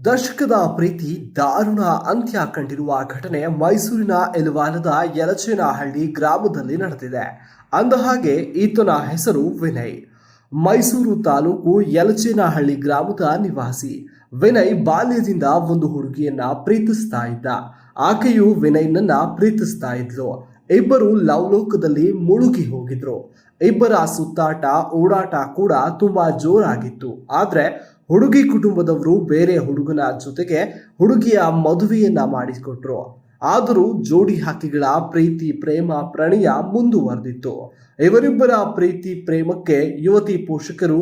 ದಶಕದ ಪ್ರೀತಿ ದಾರುಣ ಅಂತ್ಯ ಕಂಡಿರುವ ಘಟನೆ ಮೈಸೂರಿನ ಎಲವಾಲದ ಯಲಚೇನಹಳ್ಳಿ ಗ್ರಾಮದಲ್ಲಿ ನಡೆದಿದೆ. ಅಂದಹಾಗೆ ಈತನ ಹೆಸರು ವಿನಯ್. ಮೈಸೂರು ತಾಲೂಕು ಯಲಚೇನಹಳ್ಳಿ ಗ್ರಾಮದ ನಿವಾಸಿ ವಿನಯ್ ಬಾಲ್ಯದಿಂದ ಒಂದು ಹುಡುಗಿಯನ್ನ ಪ್ರೀತಿಸ್ತಾ ಇದ್ದ. ಆಕೆಯು ವಿನಯ್ನನ್ನ ಪ್ರೀತಿಸ್ತಾ ಇದ್ಲು. ಇಬ್ಬರು ಲವಲೋಕದಲ್ಲಿ ಮುಳುಗಿ ಹೋಗಿದ್ರು. ಇಬ್ಬರ ಸುತ್ತಾಟ ಓಡಾಟ ಕೂಡ ತುಂಬಾ ಜೋರಾಗಿತ್ತು. ಆದ್ರೆ ಹುಡುಗಿ ಕುಟುಂಬದವರು ಬೇರೆ ಹುಡುಗನ ಜೊತೆಗೆ ಹುಡುಗಿಯ ಮದುವೆಯನ್ನ ಮಾಡಿಕೊಟ್ರು. ಆದರೂ ಜೋಡಿ ಹಕ್ಕಿಗಳ ಪ್ರೀತಿ ಪ್ರೇಮ ಪ್ರಣಯ ಮುಂದುವರೆದಿತ್ತು. ಇವರಿಬ್ಬರ ಪ್ರೀತಿ ಪ್ರೇಮಕ್ಕೆ ಯುವತಿ ಪೋಷಕರು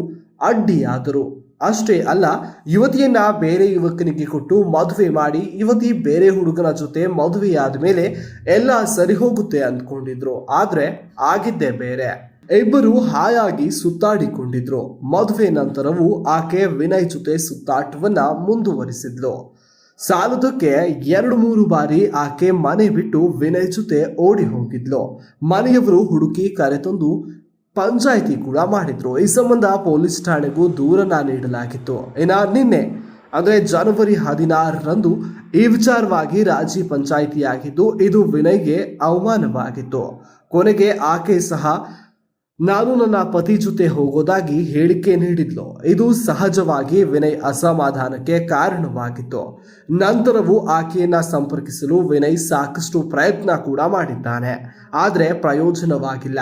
ಅಡ್ಡಿಯಾದರು. ಅಷ್ಟೇ ಅಲ್ಲ, ಯುವತಿಯನ್ನ ಬೇರೆ ಯುವಕನಿಗೆ ಕೊಟ್ಟು ಮದುವೆ ಮಾಡಿ ಯುವತಿ ಬೇರೆ ಹುಡುಗನ ಜೊತೆ ಮದುವೆಯಾದ ಮೇಲೆ ಎಲ್ಲ ಸರಿ ಹೋಗುತ್ತೆ ಅಂದ್ಕೊಂಡಿದ್ರು. ಆದ್ರೆ ಆಗಿದ್ದೇ ಬೇರೆ. ಇಬ್ಬರು ಹಾಯಾಗಿ ಸುತ್ತಾಡಿಕೊಂಡಿದ್ರು. ಮದುವೆ ನಂತರವೂ ಆಕೆ ವಿನಯ್ ಜೊತೆ ಸುತ್ತಾಟವನ್ನ ಮುಂದುವರಿಸಿದ್ಲು. ಸಾಲದಕ್ಕೆ 2-3 ಬಾರಿ ಆಕೆ ಮನೆ ಬಿಟ್ಟು ವಿನಯ್ ಜೊತೆ ಓಡಿ ಹೋಗಿದ್ಲು. ಮನೆಯವರು ಹುಡುಕಿ ಕರೆತಂದು ಪಂಚಾಯಿತಿ ಕೂಡ ಮಾಡಿದ್ರು. ಈ ಸಂಬಂಧ ಪೊಲೀಸ್ ಠಾಣೆಗೂ ದೂರನ್ನ ನೀಡಲಾಗಿತ್ತು. ನಿನ್ನೆ ಅಂದ್ರೆ ಜನವರಿ 16ರಂದು ಈ ವಿಚಾರವಾಗಿ ರಾಜಿ ಪಂಚಾಯಿತಿಯಾಗಿದ್ದು, ಇದು ವಿನಯ್ಗೆ ಅವಮಾನವಾಗಿತ್ತು. ಕೊನೆಗೆ ಆಕೆ ಸಹ ನಾನು ನನ್ನ ಪತಿ ಜೊತೆ ಹೋಗೋದಾಗಿ ಹೇಳಿಕೆ ನೀಡಿದ್ಲು. ಇದು ಸಹಜವಾಗಿ ವಿನಯ್ ಅಸಮಾಧಾನಕ್ಕೆ ಕಾರಣವಾಗಿತ್ತು. ನಂತರವೂ ಆಕೆಯನ್ನ ಸಂಪರ್ಕಿಸಲು ವಿನಯ್ ಸಾಕಷ್ಟು ಪ್ರಯತ್ನ ಕೂಡ ಮಾಡಿದ್ದಾನೆ. ಆದರೆ ಪ್ರಯೋಜನವಾಗಿಲ್ಲ.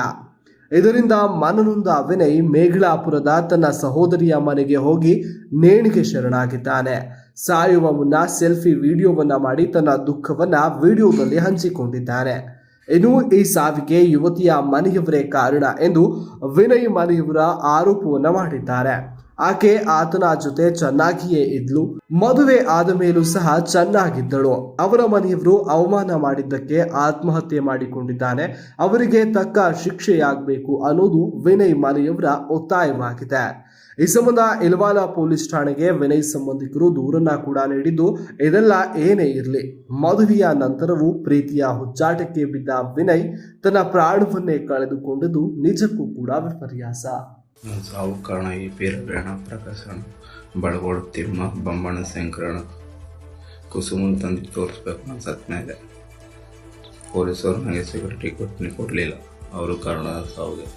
ಇದರಿಂದ ಮನನೊಂದ ವಿನಯ್ ಮೇಘಲಾಪುರದ ತನ್ನ ಸಹೋದರಿಯ ಮನೆಗೆ ಹೋಗಿ ನೇಣಿಗೆ ಶರಣಾಗಿದ್ದಾನೆ. ಸಾಯುವ ಮುನ್ನ ಸೆಲ್ಫಿ ವಿಡಿಯೋವನ್ನ ಮಾಡಿ ತನ್ನ ದುಃಖವನ್ನ ವಿಡಿಯೋದಲ್ಲಿ ಹಂಚಿಕೊಂಡಿದ್ದಾನೆ. ಇನ್ನು ಈ ಸಾವಿಗೆ ಯುವತಿಯ ಮನೆಯವರೇ ಕಾರಣ ಎಂದು ವಿನಯ್ ಮನೆಯವರ ಆರೋಪವನ್ನ ಮಾಡಿದ್ದಾರೆ. ಆಕೆ ಆತನ ಜೊತೆ ಚೆನ್ನಾಗಿಯೇ ಇದ್ಲು. ಮದುವೆ ಆದ ಮೇಲೂ ಸಹ ಚೆನ್ನಾಗಿದ್ದಳು. ಅವರ ಮನೆಯವರು ಅವಮಾನ ಮಾಡಿದ್ದಕ್ಕೆ ಆತ್ಮಹತ್ಯೆ ಮಾಡಿಕೊಂಡಿದ್ದಾನೆ. ಅವರಿಗೆ ತಕ್ಕ ಶಿಕ್ಷೆಯಾಗಬೇಕು ಅನ್ನೋದು ವಿನಯ್ ಮನೆಯವರ ಒತ್ತಾಯವಾಗಿದೆ. ಈ ಸಂಬಂಧ ಎಲವಾಲ ಪೊಲೀಸ್ ಠಾಣೆಗೆ ವಿನಯ್ ಸಂಬಂಧಿಕರು ದೂರನ್ನ ಕೂಡ ನೀಡಿದ್ದು, ಇದೆಲ್ಲ ಏನೇ ಇರಲಿ, ಮದುವೆಯ ನಂತರವೂ ಪ್ರೀತಿಯ ಹುಚ್ಚಾಟಕ್ಕೆ ಬಿದ್ದ ವಿನಯ್ ತನ್ನ ಪ್ರಾಣವನ್ನೇ ಕಳೆದುಕೊಂಡದ್ದು ನಿಜಕ್ಕೂ ಕೂಡ ವಿಪರ್ಯಾಸ. ಸಾವು ಕಾರಣ ಈ ಪೀರಬೇಣ ಪ್ರಕಾಶನ ಬಳಗೋಡು ತಿಮ್ಮ ಬೊಮ್ಮಣ್ಣ ಶಂಕರಣ ಕುಸುಮ ತಂದು ತೋರಿಸ್ಬೇಕು ನನ್ನ ಸತ್ ಮೇಲೆ ಪೊಲೀಸರು ನನಗೆ ಸೆಕ್ಯೂರಿಟಿ ಕೊಡಲಿಲ್ಲ. ಅವರು ಕಾರಣ ಸಾವಿಗೆ.